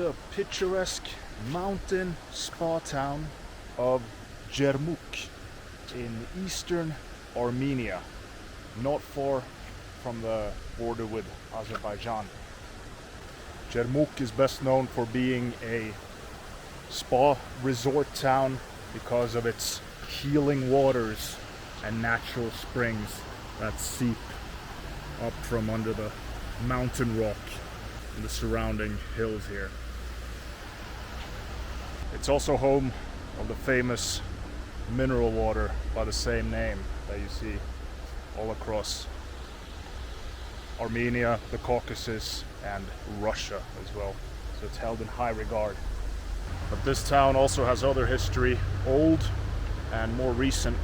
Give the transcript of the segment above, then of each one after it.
the picturesque mountain spa town of Jermuk in eastern Armenia, not far from the border with Azerbaijan. Jermuk is best known for being a spa resort town because of its healing waters and natural springs that seep up from under the mountain rock and the surrounding hills here. It's also home of the famous mineral water by the same name that you see all across Armenia, the Caucasus, and Russia as well. So it's held in high regard. But this town also has other history, old and more recent,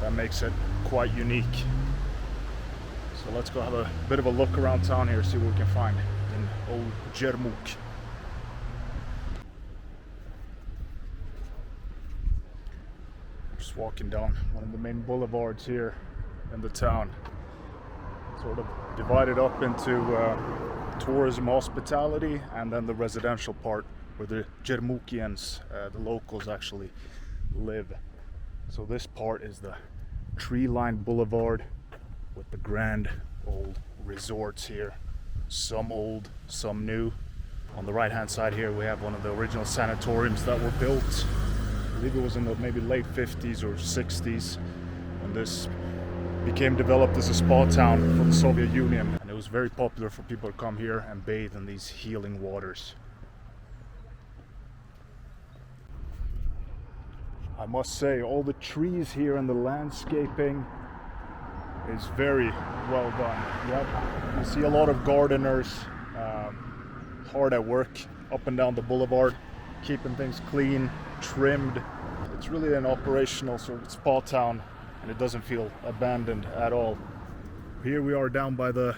that makes it quite unique. So let's go have a bit of a look around town here, see what we can find in old Jermuk. Just walking down one of the main boulevards here in the town. Sort of divided up into tourism, hospitality, and then the residential part where the Jermukians, the locals, actually live. So this part is the tree-lined boulevard with the grand old resorts here. Some old, some new. On the right-hand side here we have one of the original sanatoriums that were built. I believe it was in the maybe late 50s or 60s when this became developed as a spa town for the Soviet Union, and it was very popular for people to come here and bathe in these healing waters. I must say, all the trees here and the landscaping is very well done. Yep. You see a lot of gardeners hard at work up and down the boulevard, keeping things clean, trimmed. It's really an operational sort of spa town, and it doesn't feel abandoned at all. Here we are down by the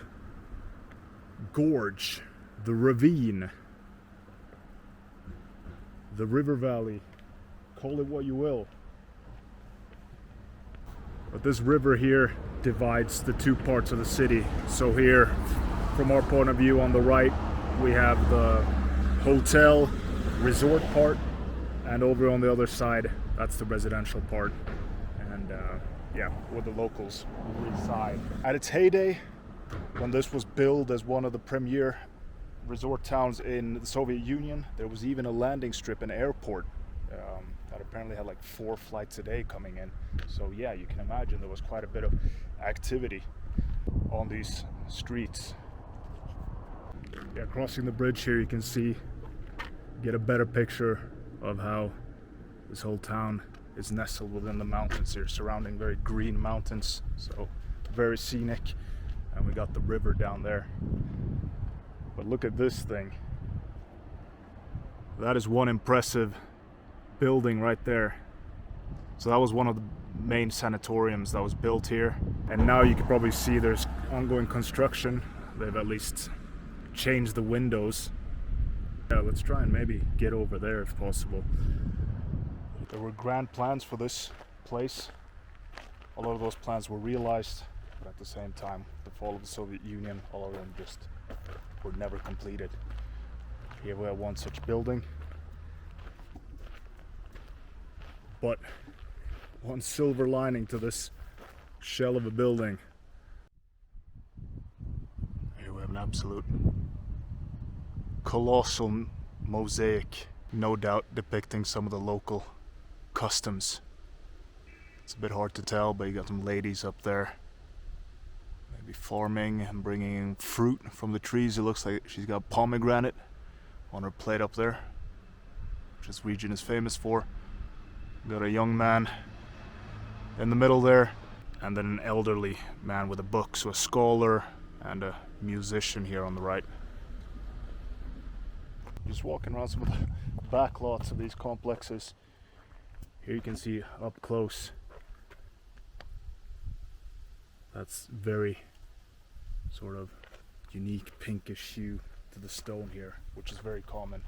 gorge, the ravine, the river valley, call it what you will. But this river here divides the two parts of the city. So here, from our point of view on the right, we have the hotel resort part, and over on the other side, that's the residential part. And yeah, where the locals reside. At its heyday, when this was billed as one of the premier resort towns in the Soviet Union, there was even a landing strip, an airport, that apparently had like 4 flights a day coming in. So yeah, you can imagine there was quite a bit of activity on these streets. Yeah, crossing the bridge here, you can see, get a better picture of how this whole town is nestled within the mountains here, surrounding very green mountains, so very scenic. And we got the river down there. But look at this thing. That is one impressive building right there. So that was one of the main sanatoriums that was built here. And now you can probably see there's ongoing construction. They've at least changed the windows. Yeah, let's try and maybe get over there if possible. There were grand plans for this place. A lot of those plans were realized, but at the same time, the fall of the Soviet Union, all of them just were never completed. Here we have one such building. But one silver lining to this shell of a building. Here we have an absolute colossal mosaic, no doubt depicting some of the local customs. It's a bit hard to tell, but you got some ladies up there, maybe farming and bringing in fruit from the trees. It looks like she's got pomegranate on her plate up there, which this region is famous for. Got a young man in the middle there, and then an elderly man with a book, so a scholar and a musician here on the right. Just walking around some of the back lots of these complexes. Here you can see up close, that's very sort of unique pinkish hue to the stone here, which is very common,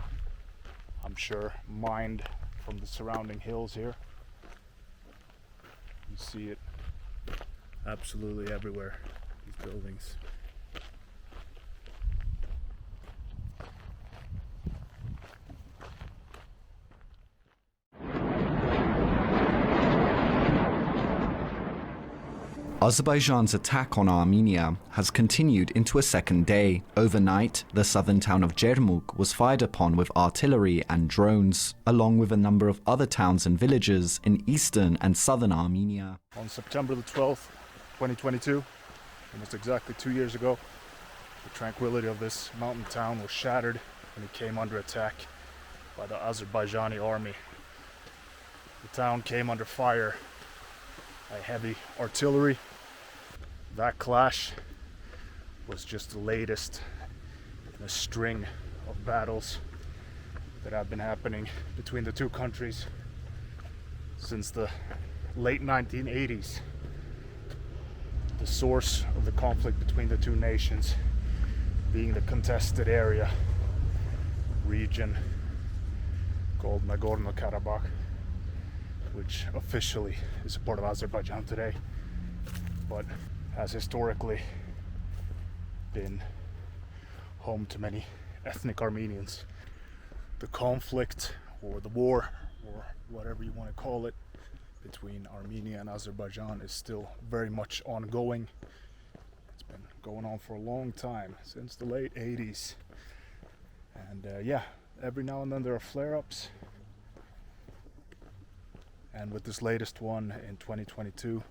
I'm sure, mined from the surrounding hills here. You see it absolutely everywhere, these buildings. Azerbaijan's attack on Armenia has continued into a second day. Overnight, the southern town of Jermuk was fired upon with artillery and drones, along with a number of other towns and villages in eastern and southern Armenia. On September the 12th, 2022, almost exactly 2 years ago, the tranquility of this mountain town was shattered when it came under attack by the Azerbaijani army. The town came under fire by heavy artillery. That clash was just the latest in a string of battles that have been happening between the two countries since the late 1980s. The source of the conflict between the two nations being the contested region called Nagorno-Karabakh, which officially is a part of Azerbaijan today, but has historically been home to many ethnic Armenians. The conflict, or the war, or whatever you want to call it, between Armenia and Azerbaijan is still very much ongoing. It's been going on for a long time, since the late 80s. And every now and then there are flare-ups. And with this latest one in 2022,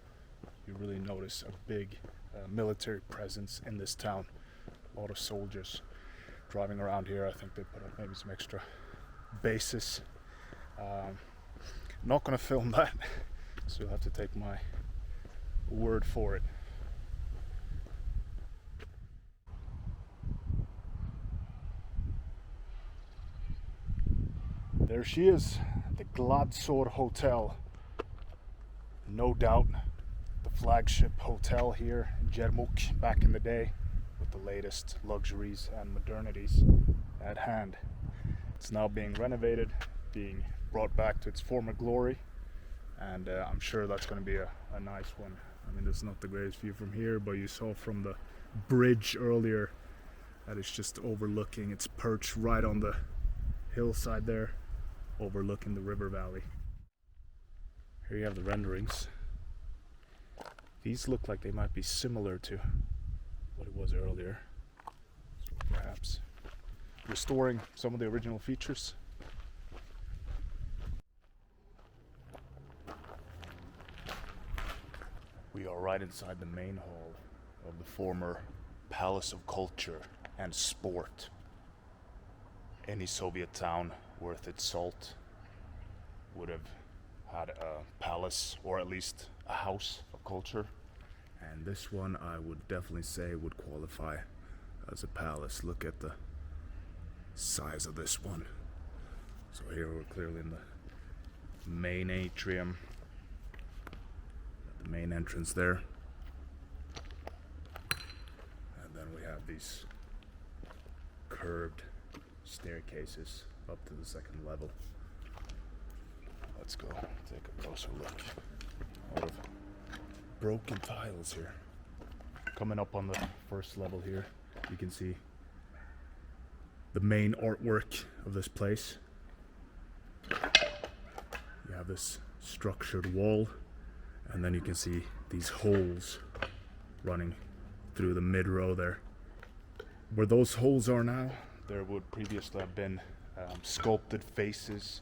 you really notice a big military presence in this town. A lot of soldiers driving around here. I think they put up maybe some extra bases. Not gonna film that, so you'll have to take my word for it. There she is, the Gladsor Hotel. No doubt the flagship hotel here in Jermuk back in the day, with the latest luxuries and modernities at hand. It's now being renovated, being brought back to its former glory, and I'm sure that's going to be a nice one. I mean, it's not the greatest view from here, but you saw from the bridge earlier that it's just overlooking. It's perched right on the hillside there, overlooking the river valley. Here you have the renderings. These look like they might be similar to what it was earlier. Perhaps restoring some of the original features. We are right inside the main hall of the former Palace of Culture and Sport. Any Soviet town worth its salt would have had a palace, or at least a house of culture. And this one I would definitely say would qualify as a palace. Look at the size of this one. So here we're clearly in the main atrium. The main entrance there. And then we have these curved staircases up to the second level. Let's go take a closer look. A lot of broken tiles here. Coming up on the first level here, you can see the main artwork of this place. You have this structured wall, and then you can see these holes running through the mid row there. Where those holes are now, there would previously have been sculpted faces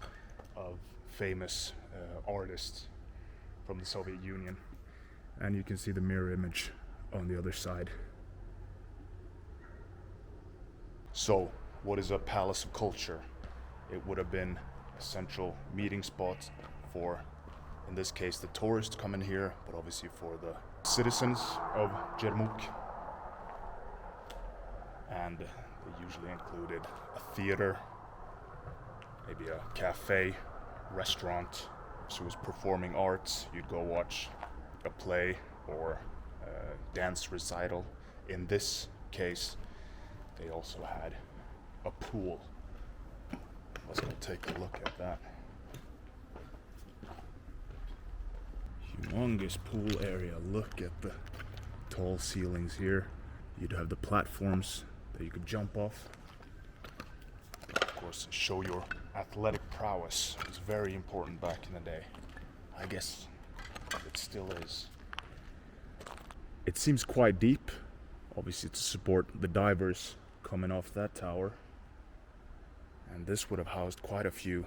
of famous artists from the Soviet Union. And you can see the mirror image on the other side. So, what is a palace of culture? It would have been a central meeting spot for, in this case, the tourists coming here, but obviously for the citizens of Jermuk. And they usually included a theater, maybe a cafe, restaurant. So it was performing arts. You'd go watch a play or a dance recital. In this case, they also had a pool. Let's go take a look at that. Humongous pool area. Look at the tall ceilings here. You'd have the platforms that you could jump off. Of course, show your athletic prowess. It was very important back in the day. I guess it still is. It seems quite deep, obviously to support the divers coming off that tower. And this would have housed quite a few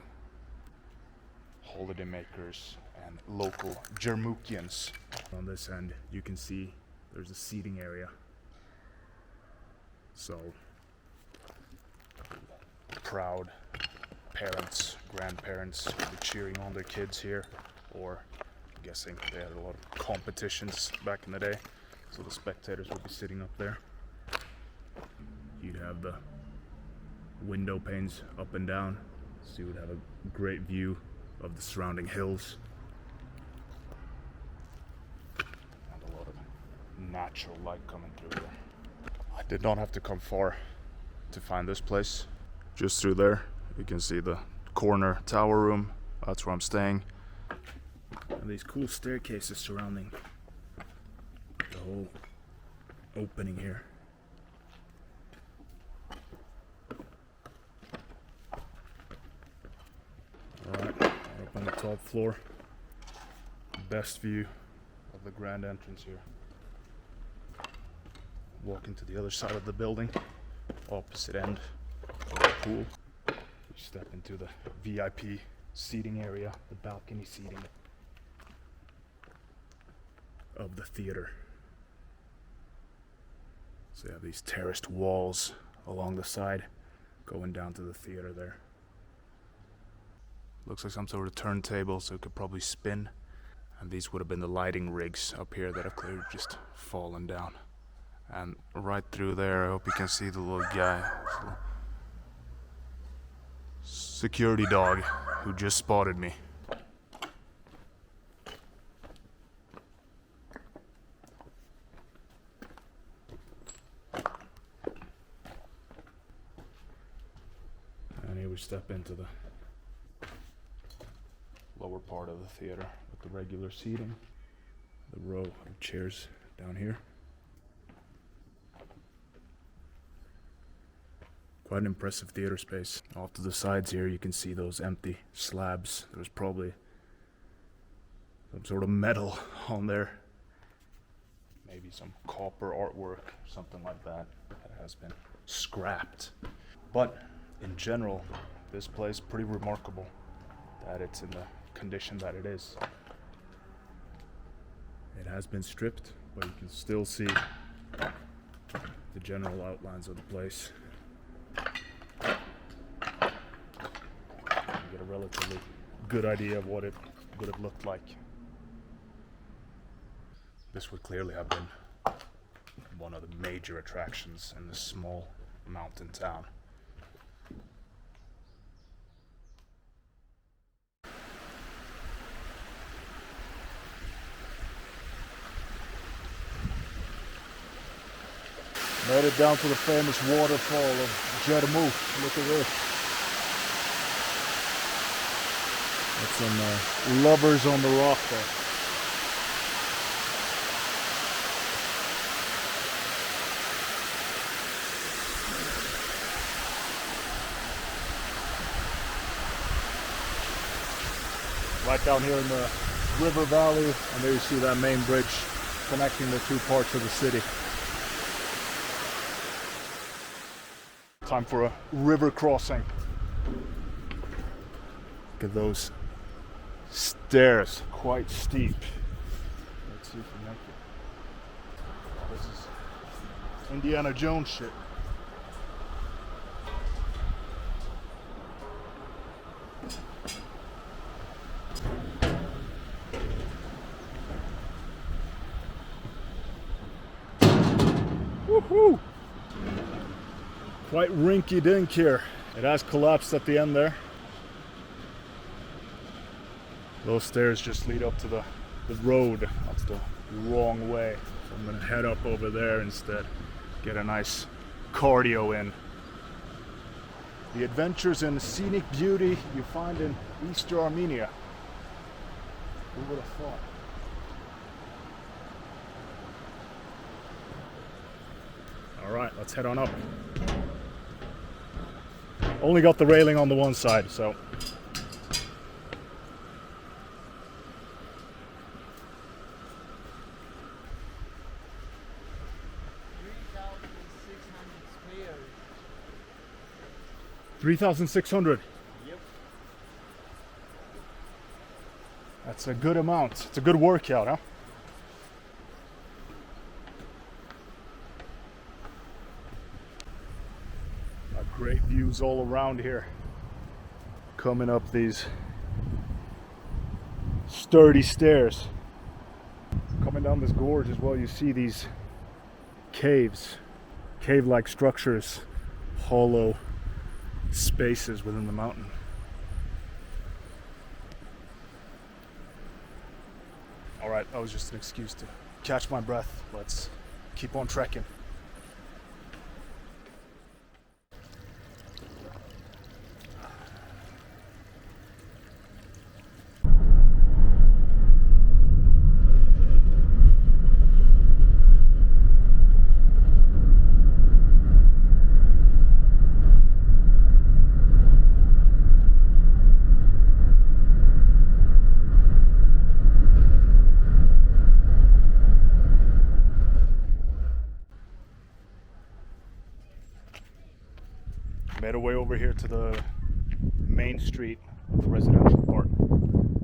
holidaymakers and local Jermukians. On this end, you can see there's a seating area. So, proud parents, grandparents will be cheering on their kids here, or I'm guessing they had a lot of competitions back in the day, so the spectators would be sitting up there. You'd have the window panes up and down, so you would have a great view of the surrounding hills. And a lot of natural light coming through here. I did not have to come far to find this place. Just through there, you can see the corner tower room. That's where I'm staying. And these cool staircases surrounding the whole opening here. Alright, we're up on the top floor. Best view of the grand entrance here. Walking to the other side of the building, opposite end of the pool. You step into the VIP seating area, the balcony seating of the theater. So you have these terraced walls along the side going down to the theater there. Looks like some sort of turntable, so it could probably spin. And these would have been the lighting rigs up here that have clearly just fallen down. And right through there, I hope you can see the little guy, little security dog who just spotted me. And here we step into the lower part of the theater with the regular seating, the row of chairs down here. Quite an impressive theater space. Off to the sides here you can see those empty slabs. There's probably some sort of metal on there. Maybe some copper artwork, something like that, that has been scrapped. But in general, this place is pretty remarkable that it's in the condition that it is. It has been stripped, but you can still see the general outlines of the place. You get a relatively good idea of what it would have looked like. This would clearly have been one of the major attractions in this small mountain town. Made it down to the famous waterfall of Jermuk. Look at this. That's some lovers on the rock there. Right down here in the river valley, and there you see that main bridge connecting the two parts of the city. Time for a river crossing. Look at those stairs, quite steep. Let's see if we make it. Oh, this is Indiana Jones shit. Woohoo! Quite rinky-dink here. It has collapsed at the end there. Those stairs just lead up to the road. That's the wrong way. So I'm gonna head up over there instead. Get a nice cardio in. The adventures and scenic beauty you find in Eastern Armenia. Who would have thought? All right, let's head on up. Only got the railing on the one side, so. 3,600. Yep. That's a good amount. It's a good workout, huh? Got great views all around here. Coming up these sturdy stairs. Coming down this gorge as well, you see these caves, cave-like structures, hollow spaces within the mountain. All right, that was just an excuse to catch my breath. Let's keep on trekking. Made our way over here to the main street of the residential part.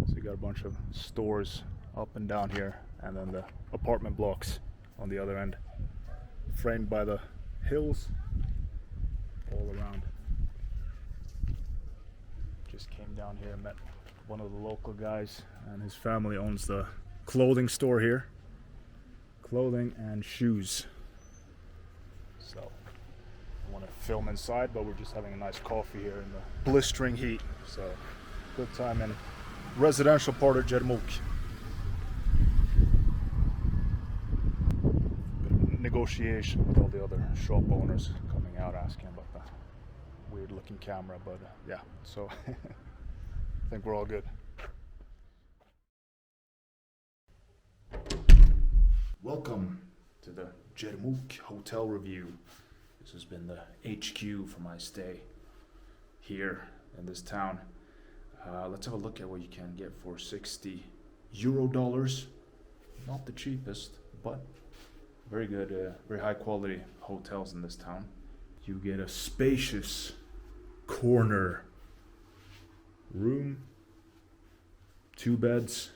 So you got a bunch of stores up and down here, and then the apartment blocks on the other end, framed by the hills all around. Just came down here and met one of the local guys, and his family owns the clothing store here. Clothing and shoes. So I want to film inside, but we're just having a nice coffee here in the blistering heat. So good time in residential part of Jermuk. Bit of negotiation with all the other shop owners coming out asking about the weird looking camera, but yeah, so I think we're all good. Welcome to the Jermuk hotel review. This has been the HQ for my stay here in this town. Let's have a look at what you can get for 60 euro dollars. Not the cheapest, but very good, very high quality hotels in this town. You get a spacious corner room, 2 beds,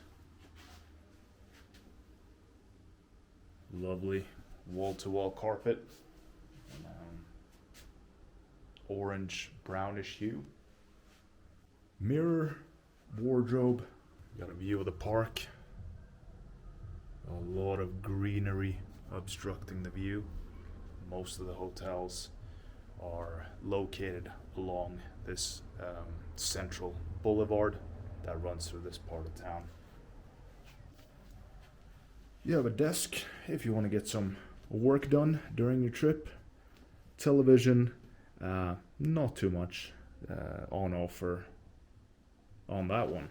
lovely wall-to-wall carpet. Orange brownish hue. Mirror, wardrobe. Got a view of the park. A lot of greenery obstructing the view. Most of the hotels are located along this central boulevard that runs through this part of town. You have a desk if you want to get some work done during your trip. Television. Not too much on offer on that one.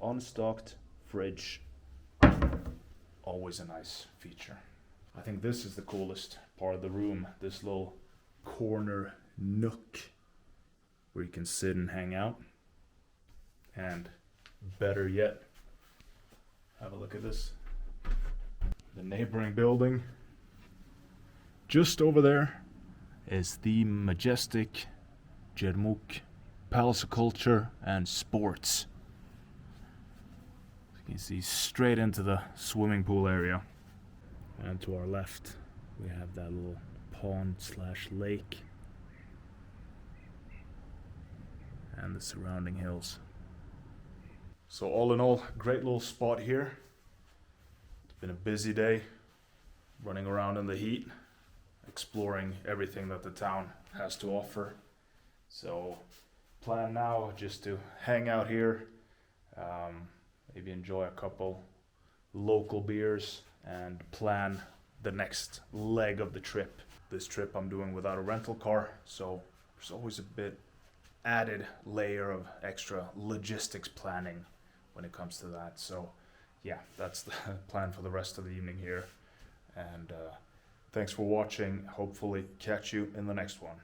Unstocked fridge, always a nice feature. I think this is the coolest part of the room, this little corner nook where you can sit and hang out. And better yet, have a look at this. The neighboring building. Just over there is the majestic Jermuk Palace of Culture and Sports. You can see straight into the swimming pool area. And to our left, we have that little pond/lake and the surrounding hills. So all in all, great little spot here. It's been a busy day, running around in the heat, exploring everything that the town has to offer. So plan now just to hang out here, maybe enjoy a couple local beers and plan the next leg of the trip. This trip I'm doing without a rental car, so there's always a bit added layer of extra logistics planning when it comes to that. So yeah, that's the plan for the rest of the evening here. And thanks for watching. Hopefully catch you in the next one.